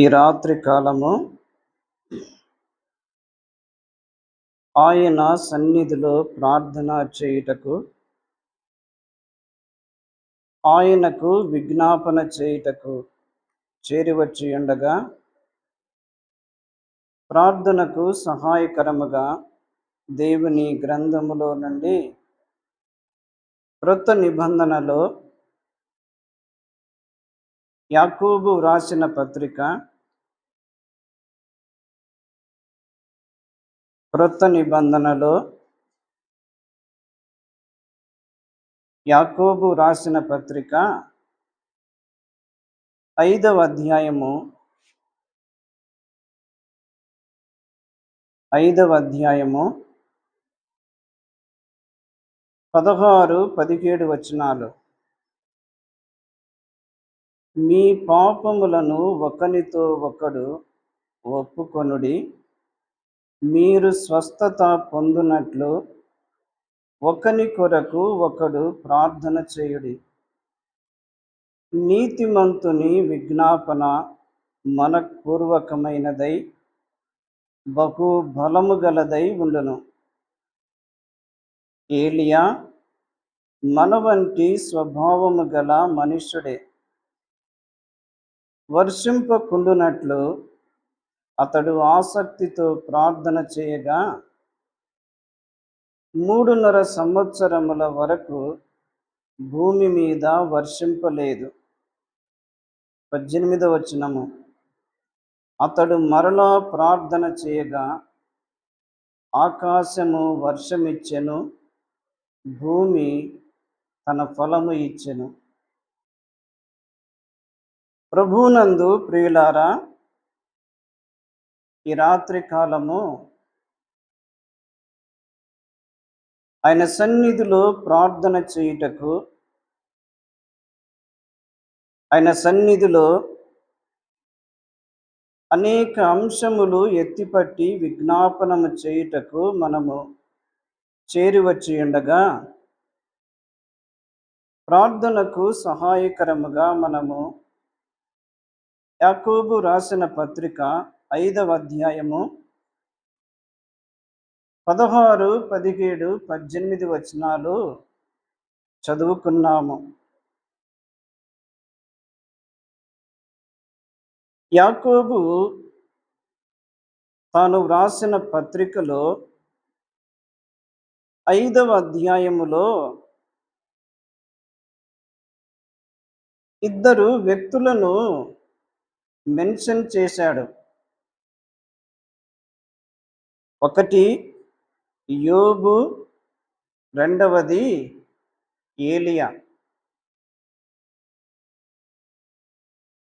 ఈ రాత్రి కాలము ఆయన సన్నిధిలో ప్రార్థన చేయుటకు, ఆయనకు విజ్ఞాపన చేయుటకు చేరివచ్చి ఉండగా, ప్రార్థనకు సహాయకరముగా దేవుని గ్రంథములో నుండి క్రొత్త నిబంధనలో యాకోబు వ్రాసిన పత్రిక, క్రొత్త నిబంధనలో యాకోబు రాసిన పత్రిక 5వ అధ్యాయము 16, 17 వచనాలు. మీ పాపములను ఒకనితో ఒకడు ఒప్పుకొనుడి, మీరు స్వస్థత పొందునట్లు ఒకని కొరకు ఒకడు ప్రార్థన చేయుడి. నీతిమంతుని విజ్ఞాపన మనఃపూర్వకమైనదై బహు బలము గలదై ఉండును. ఏలియా మన వంటి స్వభావము గల మనుష్యుడే. వర్షింపకుండునట్లు అతడు ఆసక్తితో ప్రార్థన చేయగా 3.5 సంవత్సరముల వరకు భూమి మీద వర్షింపలేదు. 18వ వచనము. అతడు మరలా ప్రార్థన చేయగా ఆకాశము వర్షమిచ్చెను, భూమి తన ఫలము ఇచ్చెను. ప్రభువునందు ప్రియులారా, ఈ రాత్రి కాలము ఆయన సన్నిధిలో ప్రార్థన చేయుటకు, ఆయన సన్నిధిలో అనేక అంశములు ఎత్తిపట్టి విజ్ఞాపనము చేయుటకు మనము చేరివచ్చి ఉండగా, ప్రార్థనకు సహాయకరముగా మనము యాకోబు రాసిన పత్రిక 5వ అధ్యాయము 16, 17, 18 వచనాలు చదువుకున్నాము. యాకోబు తాను వ్రాసిన పత్రికలో 5వ అధ్యాయములో ఇద్దరు వ్యక్తులను మెన్షన్ చేశాడు. ఒకటి యోబు, రెండవది ఏలియా.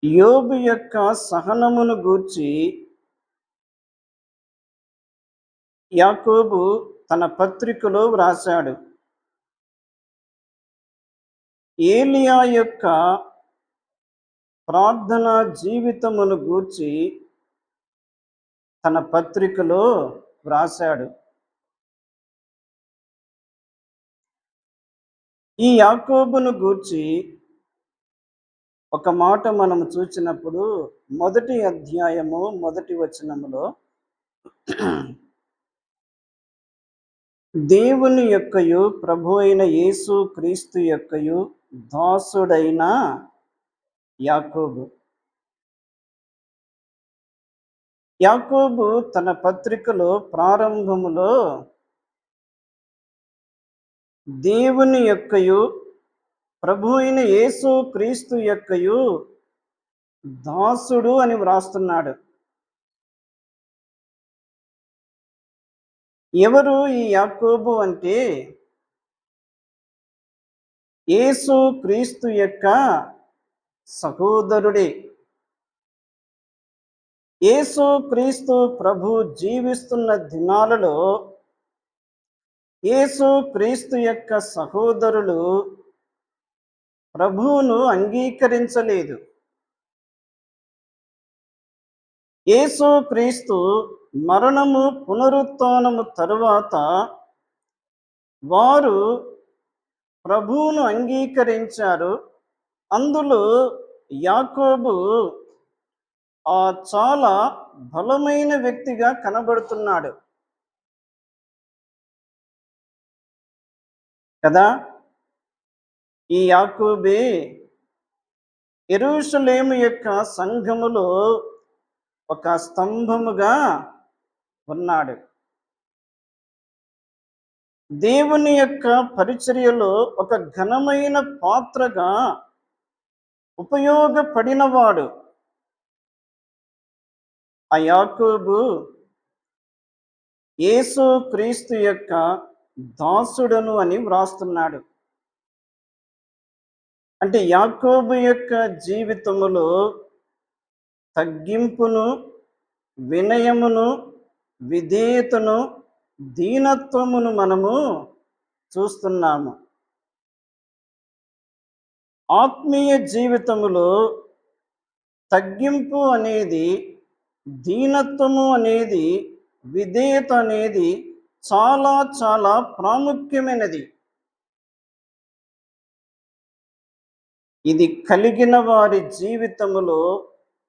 యోబు యొక్క సహనమును గూర్చి యాకోబు తన పత్రికలో వ్రాశాడు. ఏలియా యొక్క ప్రార్థనా జీవితమును గూర్చి తన పత్రికలో వ్రాశాడు. ఈ యాకోబును గూర్చి ఒక మాట మనము చూసినప్పుడు 1వ అధ్యాయము 1వ వచనములో దేవుని యొక్కయు ప్రభు అయిన యేసు క్రీస్తు యొక్కయు దాసుడైన యాకోబు. యాకోబు తన పత్రికలో ప్రారంభములో దేవుని యొక్కయు ప్రభు అయిన యేసు క్రీస్తు యొక్కయు దాసుడు అని వ్రాస్తున్నాడు. ఎవరు ఈ యాకోబు అంటే యేసు క్రీస్తు యొక్క సహోదరుడే. యేసు క్రీస్తు ప్రభు జీవిస్తున్న దినాలలో యేసు క్రీస్తు యొక్క సహోదరులు ప్రభువును అంగీకరించలేదు. యేసు క్రీస్తు మరణము పునరుత్థానము తరువాత వారు ప్రభువును అంగీకరించారు. అందులో యాకోబు చాలా బలమైన వ్యక్తిగా కనబడుతున్నాడు కదా. ఈ యాకోబే యెరూషలేము యొక్క సంఘములో ఒక స్తంభముగా ఉన్నాడు. దేవుని యొక్క పరిచర్యలో ఒక ఘనమైన పాత్రగా ఉపయోగపడినవాడు. ఆ యాకోబు యేసు క్రీస్తు యొక్క దాసుడను అని వ్రాస్తున్నాడు. అంటే యాకోబు యొక్క జీవితములో తగ్గింపును, వినయమును, విధేయతను, దీనత్వమును మనము చూస్తున్నాము. ఆత్మీయ జీవితములో తగ్గింపు అనేది, దీనత్వము అనేది, విధేయత అనేది చాలా చాలా ప్రాముఖ్యమైనది. ఇది కలిగిన వారి జీవితములో,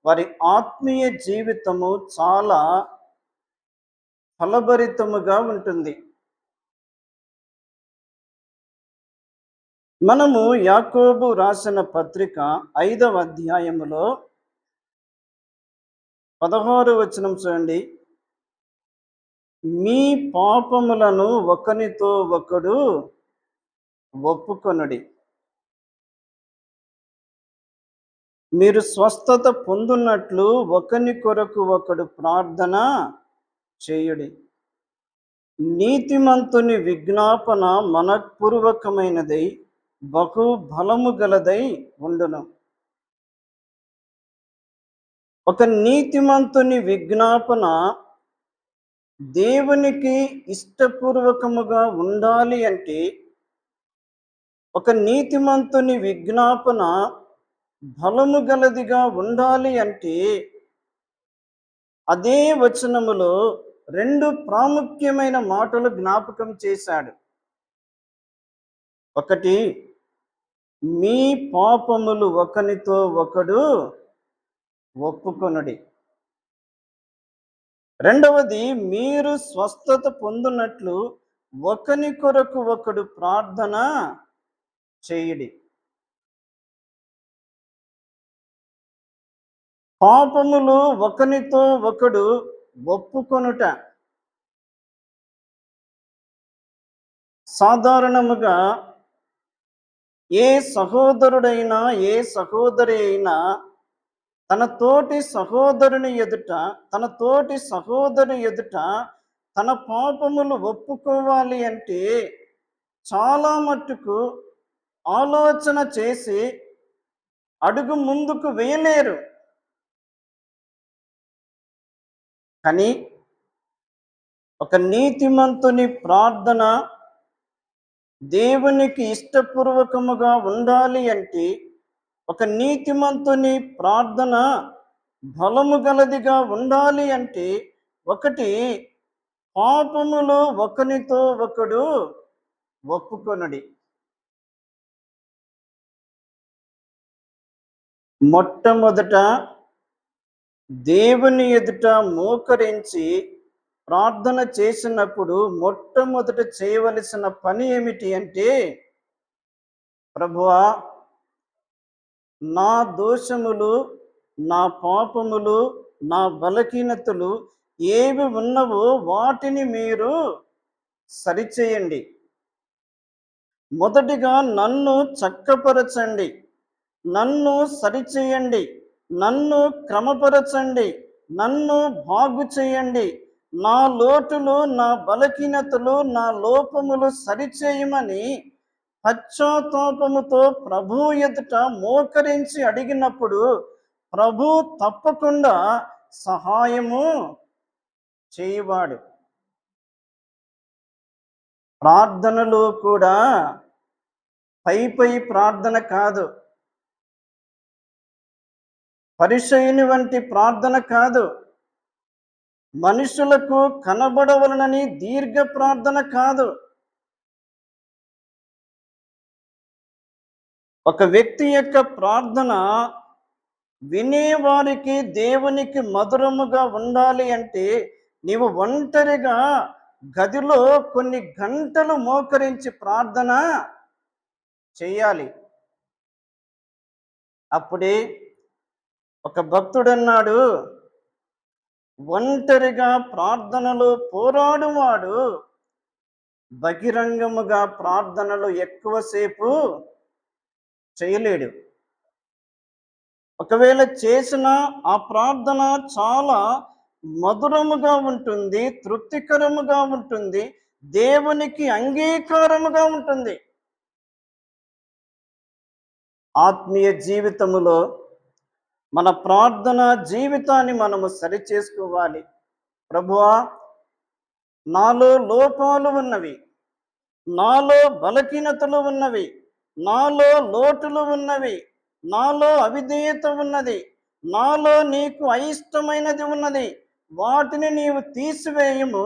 వారి ఆత్మీయ జీవితము చాలా ఫలభరితముగా ఉంటుంది. మనము యాకోబు రాసిన పత్రిక 5వ అధ్యాయములో 16వ వచనం చూడండి. మీ పాపములను ఒకనితో ఒకడు ఒప్పుకొనుడి, మీరు స్వస్థత పొందునట్లు ఒకని కొరకు ఒకడు ప్రార్థన చేయుడి. నీతిమంతుని విజ్ఞాపన మనఃపూర్వకమైనదై బహు బలము గలదై ఉండును. ఒక నీతిమంతుని విజ్ఞాపన దేవునికి ఇష్టపూర్వకముగా ఉండాలి అంటే, ఒక నీతిమంతుని విజ్ఞాపన బలము గలదిగా ఉండాలి అంటే, అదే వచనములో 2 ప్రాముఖ్యమైన మాటలు జ్ఞాపకం చేశాడు. ఒకటి, మీ పాపములు ఒకనితో ఒకడు ఒప్పుకొనుడి. రెండవది, మీరు స్వస్థత పొందునట్లు ఒకని కొరకు ఒకడు ప్రార్థన చేయుడి. పాపములు ఒకనితో ఒకడు ఒప్పుకొనుట. సాధారణముగా ఏ సహోదరుడైనా, ఏ సహోదరి అయినా తన తోటి సహోదరుని ఎదుట, తన తోటి సహోదరు ఎదుట తన పాపములు ఒప్పుకోవాలి అంటే చాలా మట్టుకు ఆలోచన చేసి అడుగు ముందుకు వేయలేరు. కానీ ఒక నీతిమంతుని ప్రార్థన దేవునికి ఇష్టపూర్వకముగా ఉండాలి అంటే, ఒక నీతిమంతుని ప్రార్థన బలము గలదిగా ఉండాలి అంటే, ఒకటి, పాపములు ఒకనితో ఒకడు ఒప్పుకొనుడి. మొట్టమొదట దేవుని ఎదుట మోకరించి ప్రార్థన చేసినప్పుడు మొట్టమొదట చేయవలసిన పని ఏమిటి అంటే, ప్రభువా, నా దోషములు, నా పాపములు, నా బలహీనతలు ఏవి ఉన్నవో వాటిని మీరు సరిచేయండి. మొదటిగా నన్ను చక్కపరచండి, నన్ను సరిచేయండి, నన్ను క్రమపరచండి, నన్ను బాగు చేయండి, నా లోటులు, నా బలహీనతలు, నా లోపములు సరిచేయమని పశ్చాత్తాపముతో ప్రభు ఎదుట మోకరించి అడిగినప్పుడు ప్రభు తప్పకుండా సహాయము చేయవాడు. ప్రార్థనలో కూడా పై ప్రార్థన కాదు, పరిసయ్యుని వంటి ప్రార్థన కాదు, మనుషులకు కనబడవలనని దీర్ఘ ప్రార్థన కాదు. ఒక వ్యక్తి యొక్క ప్రార్థన వినేవారికి దేవునికి మధురముగా ఉండాలి అంటే నీవు ఒంటరిగా గదిలో కొన్ని గంటలు మోకరించి ప్రార్థన చేయాలి. అప్పుడే ఒక భక్తుడన్నాడు, ఒంటరిగా ప్రార్థనలో పోరాడువాడు బహిరంగముగా ప్రార్థనలు ఎక్కువసేపు చేయలేడు. ఒకవేళ చేసిన ఆ ప్రార్థన చాలా మధురముగా ఉంటుంది, తృప్తికరముగా ఉంటుంది, దేవునికి అంగీకారముగా ఉంటుంది. ఆత్మీయ జీవితములో మన ప్రార్థన జీవితాన్ని మనము సరిచేసుకోవాలి. ప్రభువా, నాలో లోపాలు ఉన్నవి, నాలో బలహీనతలు ఉన్నవి, నాలో లోటులు ఉన్నవి, నాలో అవిధేయత ఉన్నది, నాలో నీకు అయిష్టమైనది ఉన్నది. వాటిని నీవు తీసివేయము.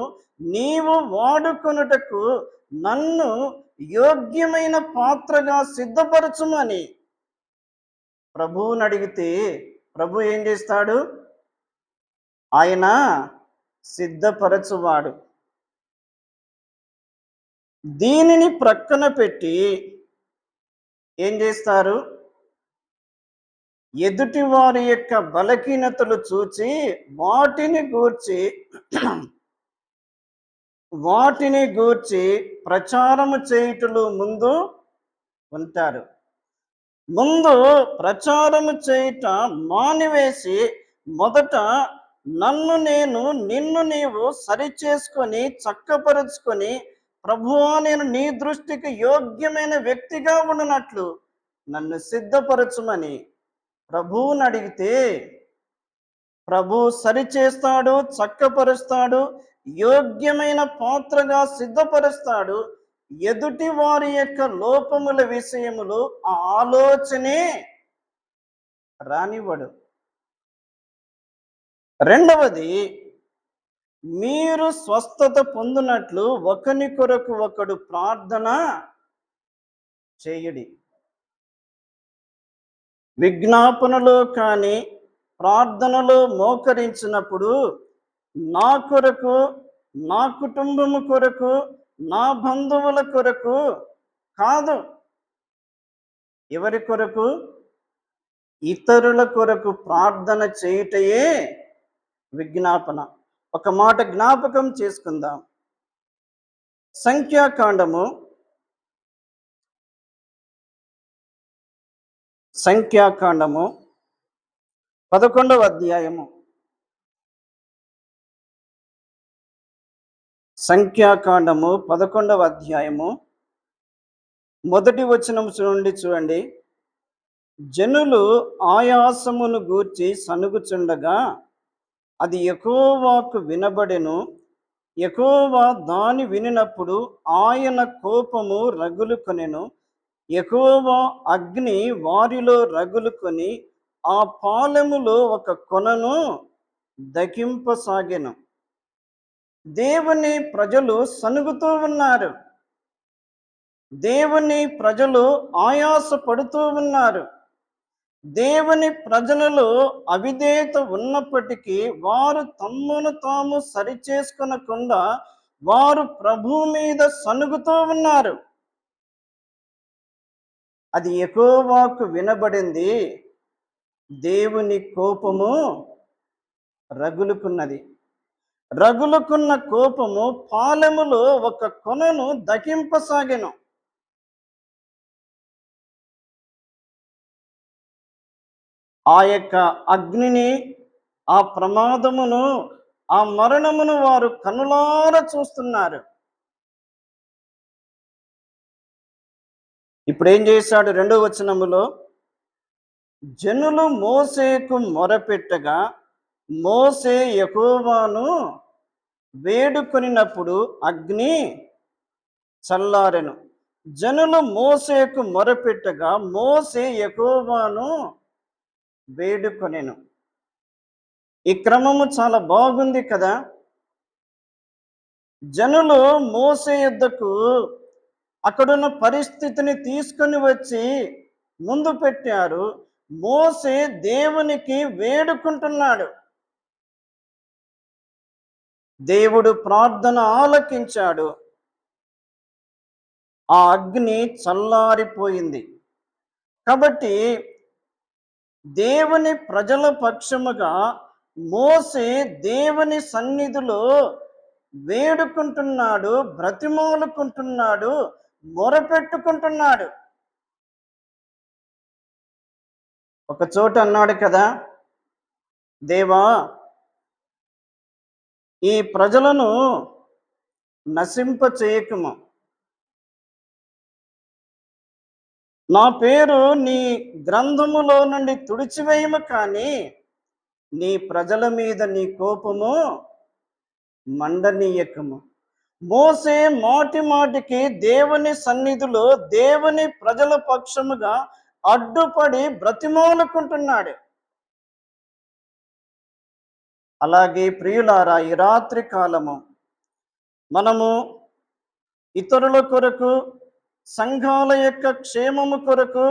నీవు వాడుకొనుటకు నన్ను యోగ్యమైన పాత్రగా సిద్ధపరచుమని ప్రభువుని అడిగితే ప్రభు ఏం చేస్తాడు? ఆయన సిద్ధపరచువాడు. దీనిని ప్రక్కన పెట్టి ఏం చేస్తారు? ఎదుటి వారి యొక్క బలహీనతలు చూచి వాటిని గూర్చి ప్రచారము చేయుటలో ముందు ఉంటారు. ముందు ప్రచారము చేయుట మానివేసి మొదట నిన్ను నీవు సరిచేసుకొని చక్కపరుచుకొని, ప్రభువా, నేను నీ దృష్టికి యోగ్యమైన వ్యక్తిగా ఉండునట్లు నన్ను సిద్ధపరచుమని ప్రభువుని అడిగితే ప్రభు సరిచేస్తాడు, చక్కపరుస్తాడు, యోగ్యమైన పాత్రగా సిద్ధపరుస్తాడు. ఎదుటి వారి యొక్క లోపముల విషయములు ఆ ఆలోచనే రానివ్వడు. రెండవది, మీరు స్వస్థత పొందినట్లు ఒకని కొరకు ఒకడు ప్రార్థన చేయుడి. విజ్ఞాపనలో కానీ ప్రార్థనలో మోకరించినప్పుడు నా కొరకు, నా కుటుంబము కొరకు, నా బంధువుల కొరకు కాదు. ఎవరి కొరకు? ఇతరుల కొరకు ప్రార్థన చేయుటయే విజ్ఞాపన. ఒక మాట జ్ఞాపకం చేసుకుందాం. సంఖ్యాకాండము 11వ అధ్యాయము. సంఖ్యాకాండము 11వ అధ్యాయము మొదటి వచనం నుండి చూడండి. జనులు ఆయాసమును గూర్చి సనుగుచుండగా అది యెహోవాకు వినబడెను. యెహోవా దాని వినినప్పుడు ఆయన కోపము రగులుకొనెను. యెహోవా అగ్ని వారిలో రగులుకొని ఆ పాలెములో ఒక కొనను దహింపసాగెను. దేవుని ప్రజలు సనుగుతూ ఉన్నారు. దేవుని ప్రజలు ఆయాస పడుతూ ఉన్నారు. దేవుని ప్రజలలో అవిధేయత ఉన్నప్పటికీ వారు తమ్మును తాము సరిచేసుకొనకుండా వారు ప్రభువు మీద సనుగుతూ ఉన్నారు. అది యెహోవాకు వినబడింది. దేవుని కోపము రగులుకున్నది. రగులుకున్న కోపము పాలెములో ఒక కొనను దహింపసాగెను. ఆ యొక్క అగ్నిని, ఆ ప్రమాదమును, ఆ మరణమును వారు కనులారా చూస్తున్నారు. ఇప్పుడు ఏం చేశాడు? 2వ వచనములో, జనులు మోసేకు మొరపెట్టగా మోసే యెహోవాను వేడుకొనినప్పుడు అగ్ని చల్లారెను. జనులు మోసేకు మొరపెట్టగా మోసే యెహోవాను వేడుకొనెను. ఈ క్రమము చాలా బాగుంది కదా. జనులు మోసే యొద్దకు అక్కడున్న పరిస్థితిని తీసుకొని వచ్చి ముందు పెట్టారు. మోసే దేవునికి వేడుకుంటున్నాడు. దేవుడు ప్రార్థన ఆలకించాడు. ఆ అగ్ని చల్లారిపోయింది. కాబట్టి దేవుని ప్రజల పక్షముగా మోసే దేవుని సన్నిధిలో వేడుకుంటున్నాడు, బ్రతిమాలుకుంటున్నాడు, మొరపెట్టుకుంటున్నాడు. ఒక చోట అన్నాడు కదా, దేవా, ఈ ప్రజలను నశింప చేయకుము, నా పేరు నీ గ్రంథములో నుండి తుడిచివేయము, కానీ నీ ప్రజల మీద నీ కోపము మండనీయకము. మోసే మాటి మాటికి దేవుని సన్నిధిలో దేవుని ప్రజల పక్షముగా అడ్డుపడి బ్రతిమాలుకుంటున్నాడు. అలాగే ప్రియులారా, ఈ రాత్రి కాలము మనము ఇతరుల కొరకు, సంఘాల యొక్క క్షేమము కొరకు,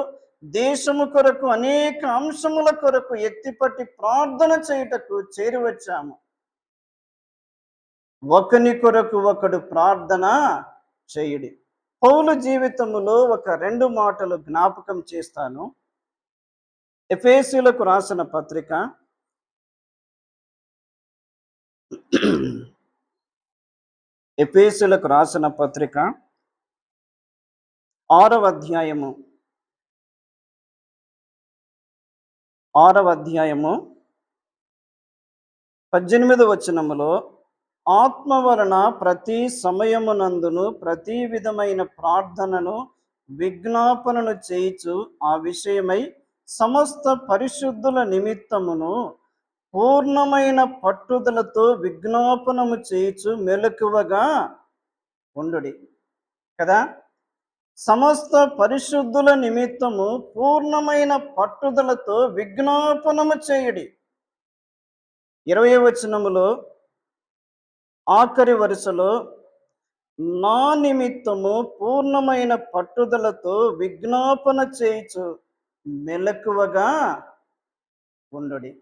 దేశము కొరకు, అనేక అంశముల కొరకు ఎత్తిపట్టి ప్రార్థన చేయుటకు చేరి వచ్చాము. ఒకని కొరకు ఒకడు ప్రార్థన చేయుడి. పౌలు జీవితములో ఒక 2 మాటలు జ్ఞాపకం చేస్తాను. ఎఫెసీయులకు రాసిన పత్రిక 6వ అధ్యాయము 18వ వచనములో, ఆత్మ వలన ప్రతి సమయమునందును ప్రతి విధమైన ప్రార్థనను విజ్ఞాపనను చేయుచు ఆ విషయమై సమస్త పరిశుద్ధుల నిమిత్తమును పూర్ణమైన పట్టుదలతో విజ్ఞాపనము చేయుచు మెలకువగా ఉండుడి. కదా, సమస్త పరిశుద్ధుల నిమిత్తము పూర్ణమైన పట్టుదలతో విజ్ఞాపనము చేయుడి. 20వ వచనములో ఆఖరి వరుసలో, నా నిమిత్తము పూర్ణమైన పట్టుదలతో విజ్ఞాపన చేయుచు మెలకువగా ఉండుడి.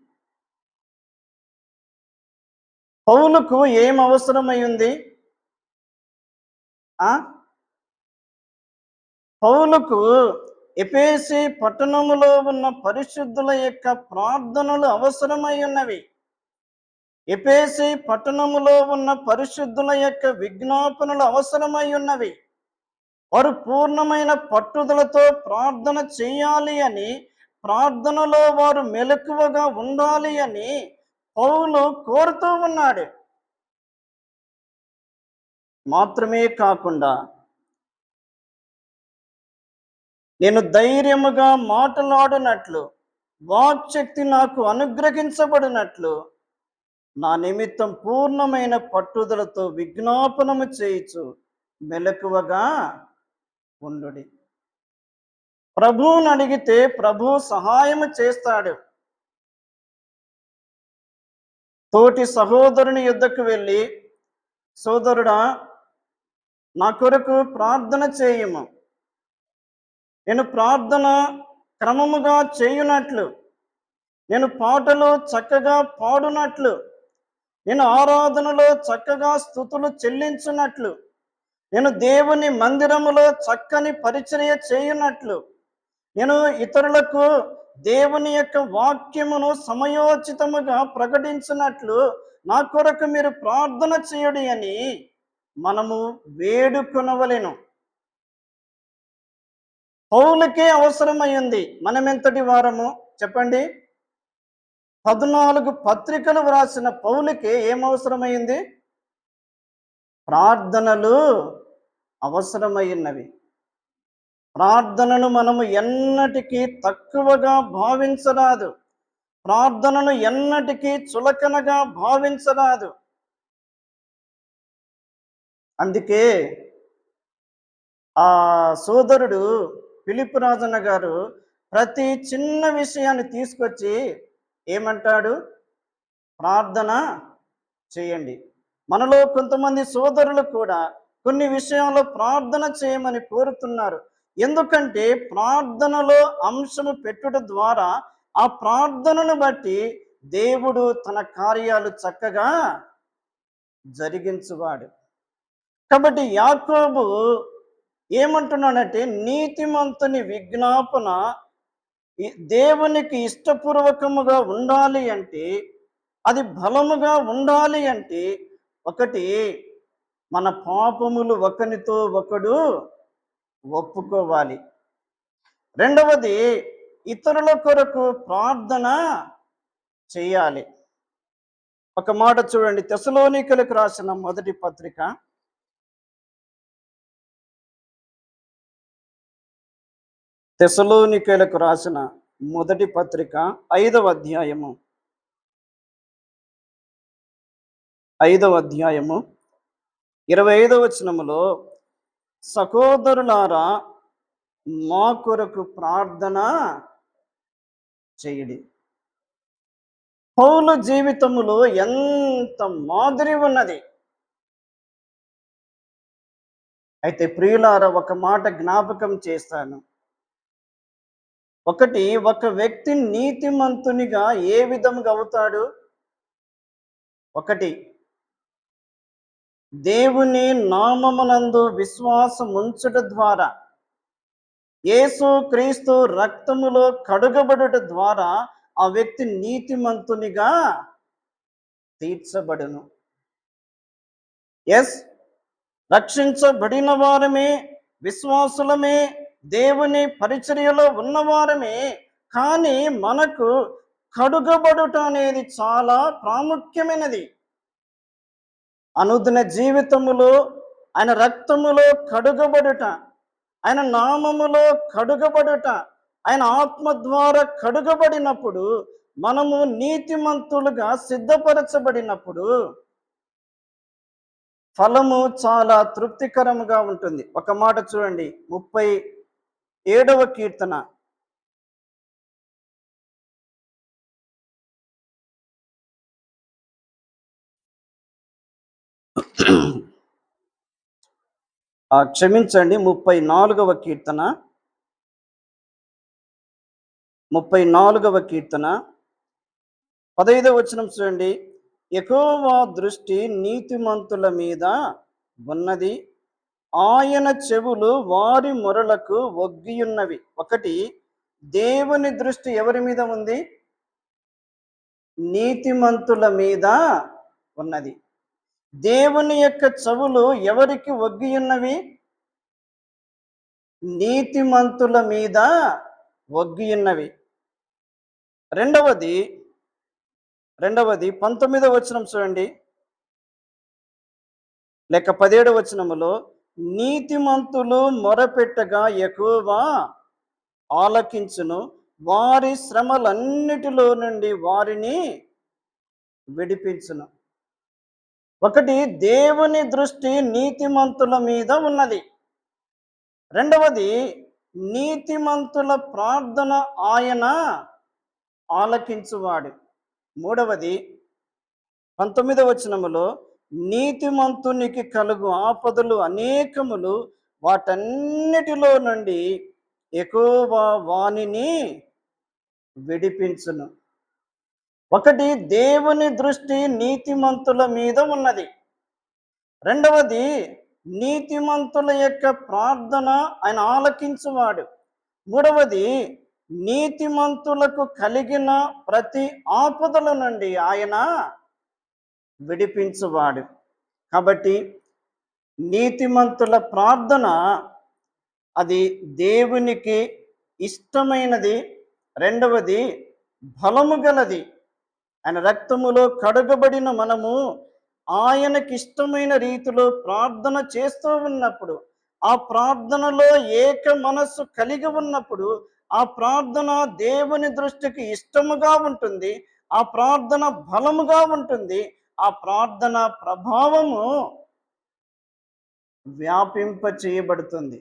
పౌలుకు ఏం అవసరమై ఉంది? పౌలుకు ఎఫెసీ పట్టణములో ఉన్న పరిశుద్ధుల యొక్క ప్రార్థనలు అవసరమై ఉన్నవి. ఎఫెసీ పట్టణములో ఉన్న పరిశుద్ధుల యొక్క విజ్ఞాపనలు అవసరమై ఉన్నవి. వారు పూర్ణమైన పట్టుదలతో ప్రార్థన చేయాలి అని, ప్రార్థనలో వారు మెలకువగా ఉండాలి అని పౌలు కోరుతూ ఉన్నాడు. మాత్రమే కాకుండా, నేను ధైర్యముగా మాట్లాడినట్లు, వాక్శక్తి నాకు అనుగ్రహించబడినట్లు నా నిమిత్తం పూర్ణమైన పట్టుదలతో విజ్ఞాపనము చేయుచు మెలకువగా ఉండుడి. ప్రభువుని అడిగితే ప్రభు సహాయము చేస్తాడు. తోటి సహోదరుని యుద్ధకు వెళ్ళి, సోదరుడా, నా కొరకు ప్రార్థన చేయుము, నేను ప్రార్థన క్రమముగా చేయునట్లు, నేను పాటలు చక్కగా పాడునట్లు, నేను ఆరాధనలో చక్కగా స్తుతులు చెల్లించున్నట్లు, నేను దేవుని మందిరములో చక్కని పరిచర్య చేయునట్లు, నేను ఇతరులకు దేవుని యొక్క వాక్యమును సమయోచితముగా ప్రకటించినట్లు నా కొరకు మీరు ప్రార్థన చేయుడి అని మనము వేడుకొనవలెను. పౌలుకే అవసరమైంది. మనం ఎంతటి వారము చెప్పండి? 14 పత్రికలు వ్రాసిన పౌలుకే ఏం అవసరమైంది? ప్రార్థనలు అవసరమైనవి. ప్రార్థనను మనము ఎన్నటికీ తక్కువగా భావించరాదు. ప్రార్థనను ఎన్నటికీ చులకనగా భావించరాదు. అందుకే ఆ సోదరుడు ఫిలిప్ రాజన్న గారు ప్రతి చిన్న విషయాన్ని తీసుకొచ్చి ఏమంటాడు? ప్రార్థన చేయండి. మనలో కొంతమంది సోదరులు కూడా కొన్ని విషయాల్లో ప్రార్థన చేయమని కోరుతున్నారు. ఎందుకంటే ప్రార్థనలో అంశము పెట్టుట ద్వారా ఆ ప్రార్థనను బట్టి దేవుడు తన కార్యాలు చక్కగా జరిగించువాడు. కాబట్టి యాకోబు ఏమంటున్నాడంటే, నీతిమంతుని విజ్ఞాపన దేవునికి ఇష్టపూర్వకముగా ఉండాలి అంటే, అది బలముగా ఉండాలి అంటే, ఒకటి మన పాపములు ఒకనితో ఒకడు ఒప్పుకోవాలి. రెండవది, ఇతరుల కొరకు ప్రార్థన చేయాలి. ఒక మాట చూడండి, తెస్సలోనికలకు రాసిన మొదటి పత్రిక తెస్సలోనికలకు రాసిన మొదటి పత్రిక 5వ అధ్యాయము 25వ వచనములో, సహోదరులారా మా కొరకు ప్రార్థన చేయుడి. పౌలు జీవితములో ఎంత మాదిరి ఉన్నది. అయితే ప్రియులారా, ఒక మాట జ్ఞాపకం చేస్తాను. ఒకటి, ఒక వ్యక్తి నీతిమంతునిగా ఏ విధంగా అవుతాడు? ఒకటి, దేవుని నామమునందు విశ్వాసం ఉంచుట ద్వారా, యేసు క్రీస్తు రక్తములో కడుగబడుట ద్వారా ఆ వ్యక్తి నీతిమంతునిగా తీర్చబడును. ఎస్, రక్షించబడిన వారమే, విశ్వాసులమే, దేవుని పరిచర్యలో ఉన్నవారమే. కానీ మనకు కడుగబడుట అనేది చాలా ప్రాముఖ్యమైనది. అనుదిన జీవితములో ఆయన రక్తములో కడుగబడుట, ఆయన నామములో కడుగబడుట, ఆయన ఆత్మ ద్వారా కడుగబడినప్పుడు, మనము నీతిమంతులుగా సిద్ధపరచబడినప్పుడు ఫలము చాలా తృప్తికరముగా ఉంటుంది. ఒక మాట చూడండి, 37వ కీర్తన క్షమించండి, 34వ కీర్తన 15వ వచనం చూడండి. యెహోవా దృష్టి నీతిమంతుల మీద ఉన్నది, ఆయన చెవులు వారి మొరలకు ఒగ్గియున్నవి. ఒకటి, దేవుని దృష్టి ఎవరి మీద ఉంది? నీతిమంతుల మీద ఉన్నది. దేవుని యొక్క చెవులు ఎవరికి ఒగ్గియున్నవి? నీతిమంతుల మీద ఒగ్గియున్నవి. రెండవది 19వ వచనం చూడండి, లేక 17వ వచనములో, నీతిమంతులు మొరపెట్టగా యెహోవా ఆలకించును, వారి శ్రమలన్నిటిలో నుండి వారిని విడిపించును. ఒకటి, దేవుని దృష్టి నీతిమంతుల మీద ఉన్నది. రెండవది, నీతిమంతుల ప్రార్థన ఆయన ఆలకించువాడు. మూడవది 19వ వచనములో, నీతిమంతునికి కలుగు ఆపదలు అనేకములు, వాటన్నిటిలో నుండి యెహోవా వానిని విడిపించును. ఒకటి, దేవుని దృష్టి నీతిమంతుల మీద ఉన్నది. రెండవది, నీతిమంతుల యొక్క ప్రార్థన ఆయన ఆలకించువాడు. మూడవది, నీతిమంతులకు కలిగిన ప్రతి ఆపదల నుండి ఆయన విడిపించువాడు. కాబట్టి నీతిమంతుల ప్రార్థన అది దేవునికి ఇష్టమైనది. రెండవది, బలము గలది. ఆయన రక్తములో కడగబడిన మనము ఆయనకి ఇష్టమైన రీతిలో ప్రార్థన చేస్తూ ఉన్నప్పుడు, ఆ ప్రార్థనలో ఏక మనస్సు కలిగి ఉన్నప్పుడు, ఆ ప్రార్థన దేవుని దృష్టికి ఇష్టముగా ఉంటుంది, ఆ ప్రార్థన బలముగా ఉంటుంది, ఆ ప్రార్థన ప్రభావము వ్యాపింప చేయబడుతుంది.